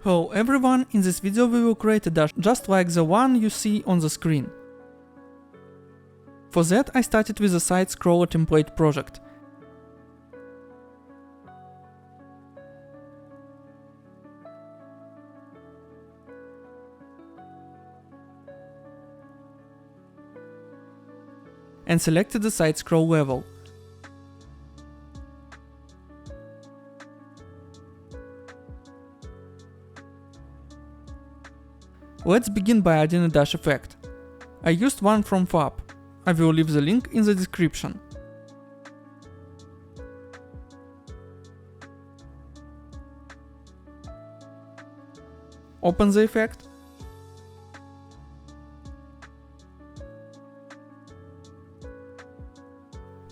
Hello everyone, in this video we will create a dash just like the one you see on the screen. For that I started with a SideScroller template project. And selected the side scroll level. Let's begin by adding a dash effect. I used one from Fab. I will leave the link in the description. Open the effect.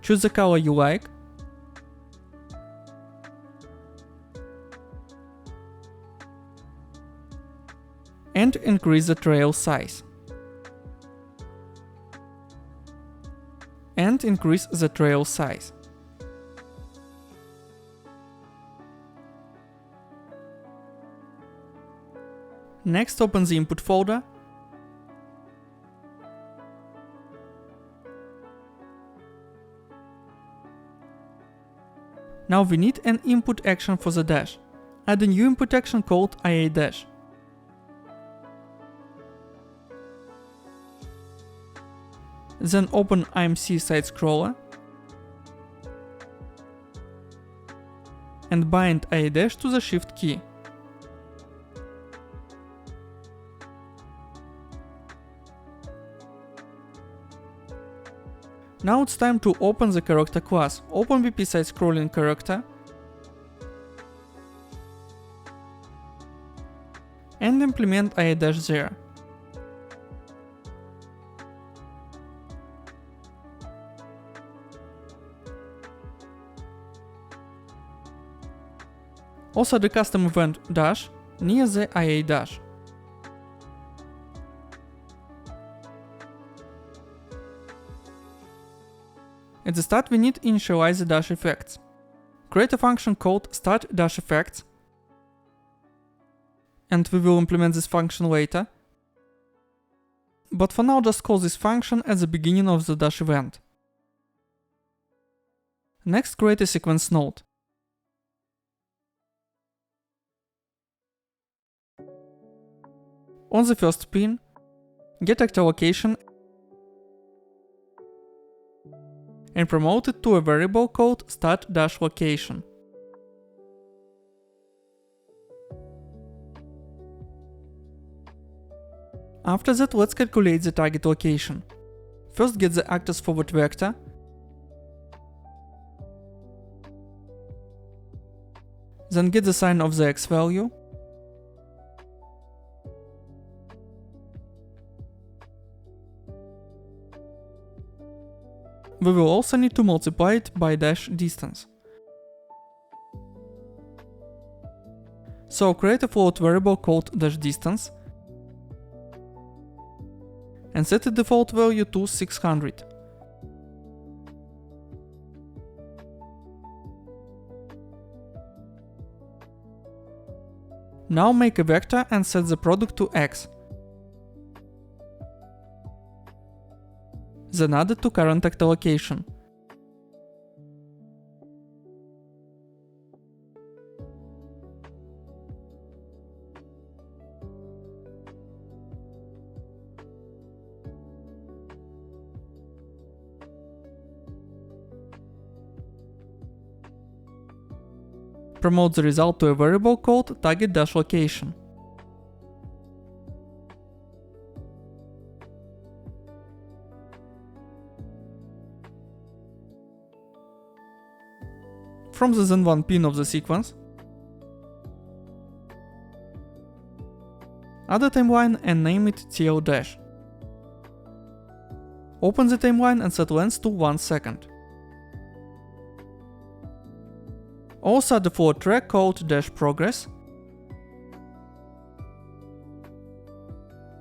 Choose the color you like. And increase the trail size. And increase the trail size. Next, open the input folder. Now we need an input action for the dash. Add a new input action called IA dash. Then open IMC SideScroller and bind IA dash to the Shift key. Now it's time to open the character class. Open WP SideScrolling character and implement IA dash there. Also the custom event dash near the IA dash. At the start we need to initialize the dash effects. Create a function called start-dash-effects, and we will implement this function later. But for now just call this function at the beginning of the dash event. Next, create a sequence node. On the first pin, get actor location and promote it to a variable called start-location. After that, let's calculate the target location. First get the actor's forward vector, then get the sign of the x value, we will also need to multiply it by dash distance. So create a float variable called dash distance and set the default value to 600. Now make a vector and set the product to x. Then add it to current actor location. Promote the result to a variable called target-location. From the Zen1 pin of the sequence, add a timeline and name it TL dash. Open the timeline and set length to 1 second. Also add the float track called dash progress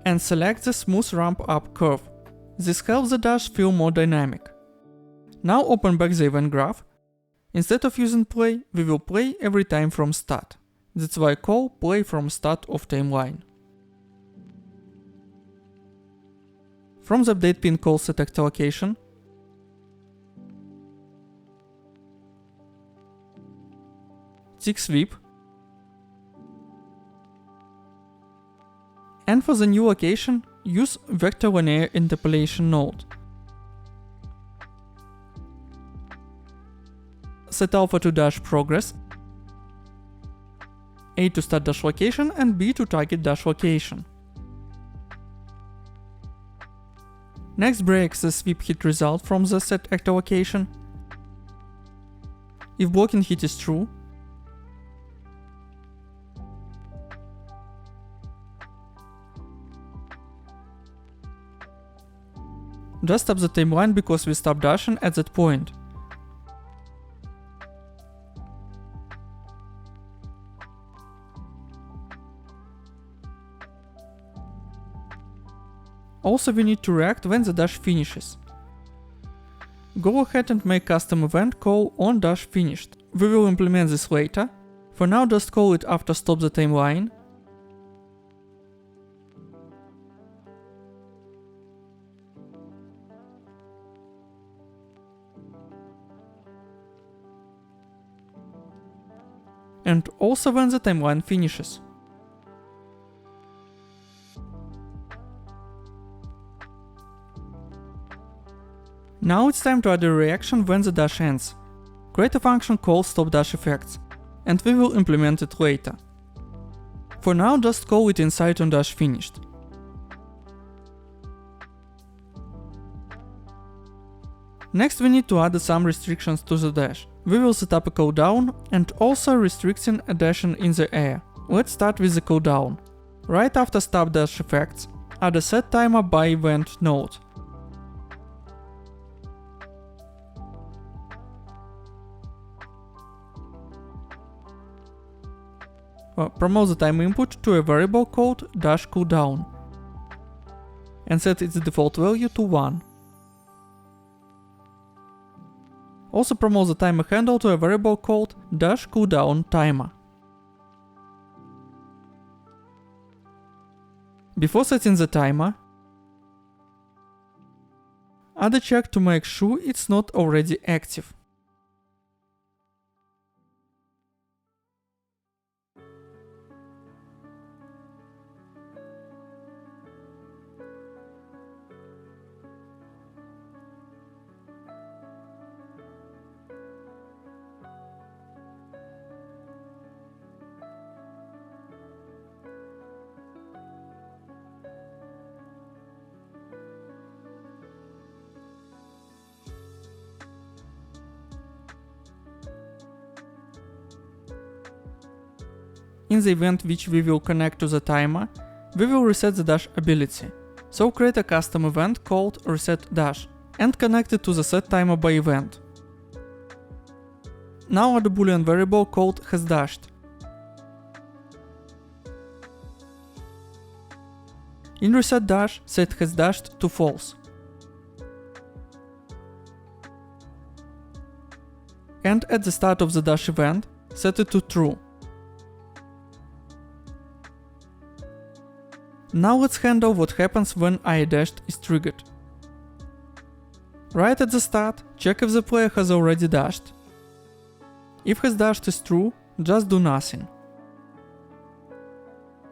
and select the smooth ramp up curve. This helps the dash feel more dynamic. Now open back the event graph. Instead of using play, we will play every time from start. That's why I call play from start of timeline. From the update pin call set actor location, tick sweep, and for the new location, use vector linear interpolation node. Set alpha to dash progress, A to start dash location and B to target dash location. Next break the sweep hit result from the set actor location. If blocking hit is true, just stop the timeline because we stop dashing at that point. Also, we need to react when the dash finishes. Go ahead and make custom event call on dash finished. We will implement this later. For now, just call it after stop the timeline. And also when the timeline finishes. Now it's time to add a reaction when the dash ends. Create a function called stopDashEffects, and we will implement it later. For now, just call it inside on dash finished. Next we need to add some restrictions to the dash. We will set up a cooldown and also restricting a dashing in the air. Let's start with the cooldown. Right after stopDashEffects, add a set timer by event node. Promote the time input to a variable called dash cooldown and set its default value to 1. Also promote the timer handle to a variable called dash cooldown timer. Before setting the timer, add a check to make sure it's not already active. In the event which we will connect to the timer, we will reset the dash ability. So create a custom event called resetDash and connect it to the set timer by event. Now add a boolean variable called hasDashed. In resetDash, set hasDashed to false. And at the start of the dash event, set it to true. Now let's handle what happens when IDashed is triggered. Right at the start, check if the player has already dashed. If hasDashed is true, just do nothing.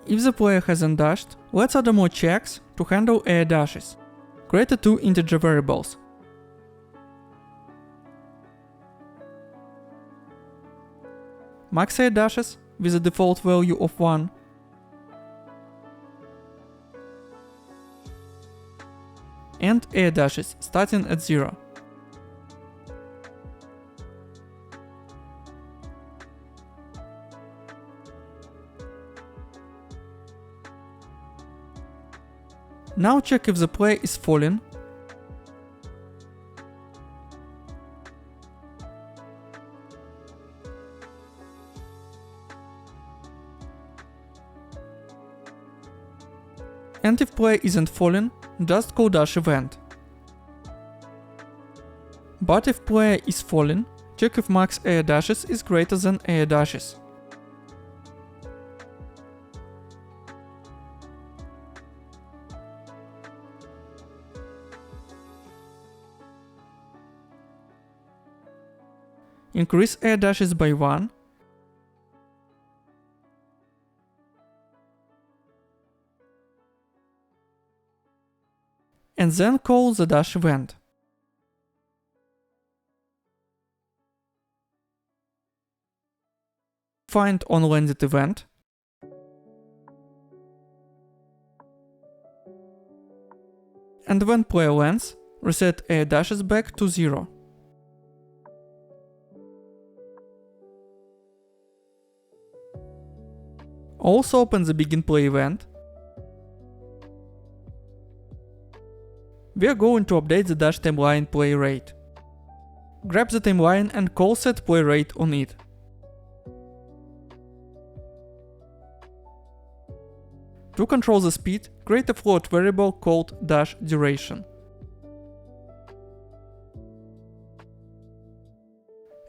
If the player hasn't dashed, let's add more checks to handle air dashes. Create two integer variables. Max air dashes with a default value of 1. And air dashes starting at 0. Now check if the player is falling. And if player isn't falling, just call dash event. But if player is falling, check if max air dashes is greater than air dashes. Increase air dashes by 1. And then call the dash event. Find onLanded event. And when player lands, reset air dashes back to 0. Also open the begin play event. We are going to update the dash timeline play rate. Grab the timeline and call set play rate on it. To control the speed, create a float variable called dash duration.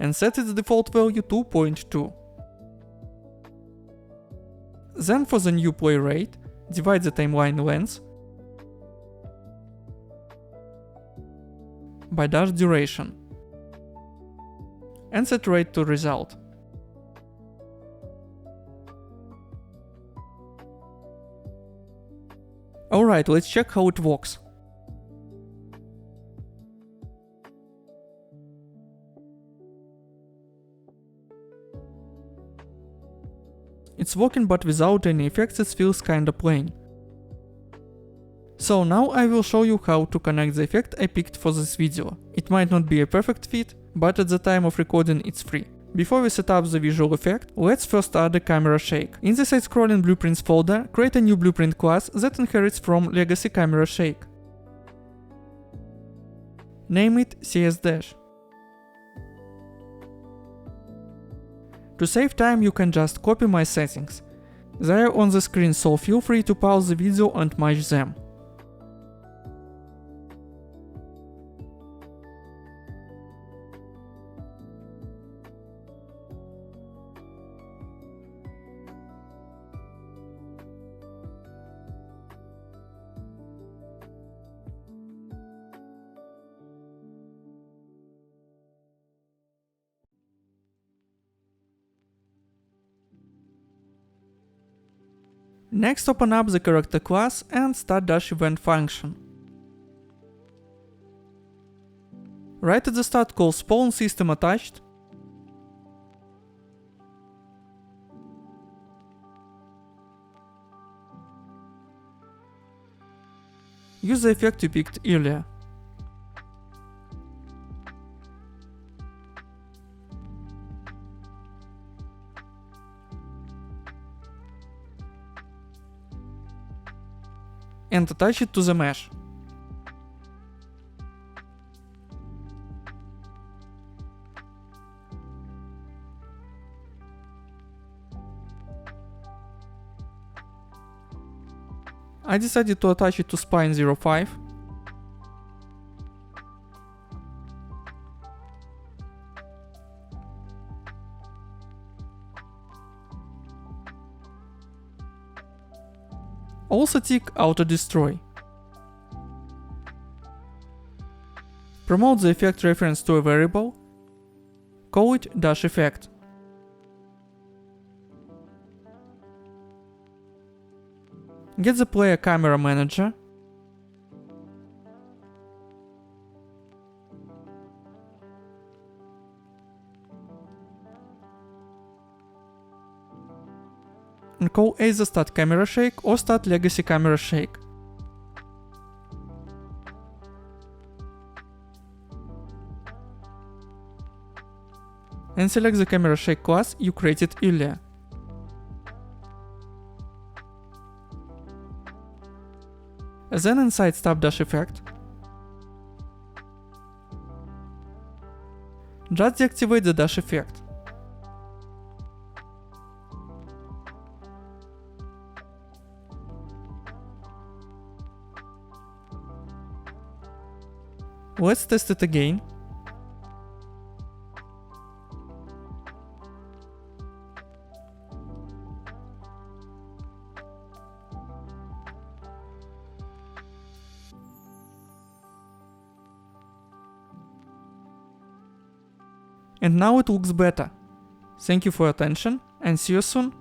And set its default value to 0.2. Then for the new play rate, divide the timeline length by dash duration and set rate to result. Alright, let's check how it works. It's working, but without any effects it feels kinda plain. So now I will show you how to connect the effect I picked for this video. It might not be a perfect fit, but at the time of recording it's free. Before we set up the visual effect, let's first add a camera shake. In the SideScrolling blueprints folder, create a new blueprint class that inherits from legacy camera shake. Name it CS-. To save time, you can just copy my settings. They are on the screen, so feel free to pause the video and match them. Next, open up the character class and start dash event function. Right at the start, call spawn system attached. Use the effect you picked earlier. And attach it to the mesh. I decided to attach it to spine 05. Also tick Auto Destroy. Promote the effect reference to a variable. Call it dash effect. Get the player camera manager. And call either start camera shake or start legacy camera shake. And select the camera shake class you created earlier. Then inside stop dash effect, just deactivate the dash effect. Let's test it again. And now it looks better. Thank you for your attention and see you soon.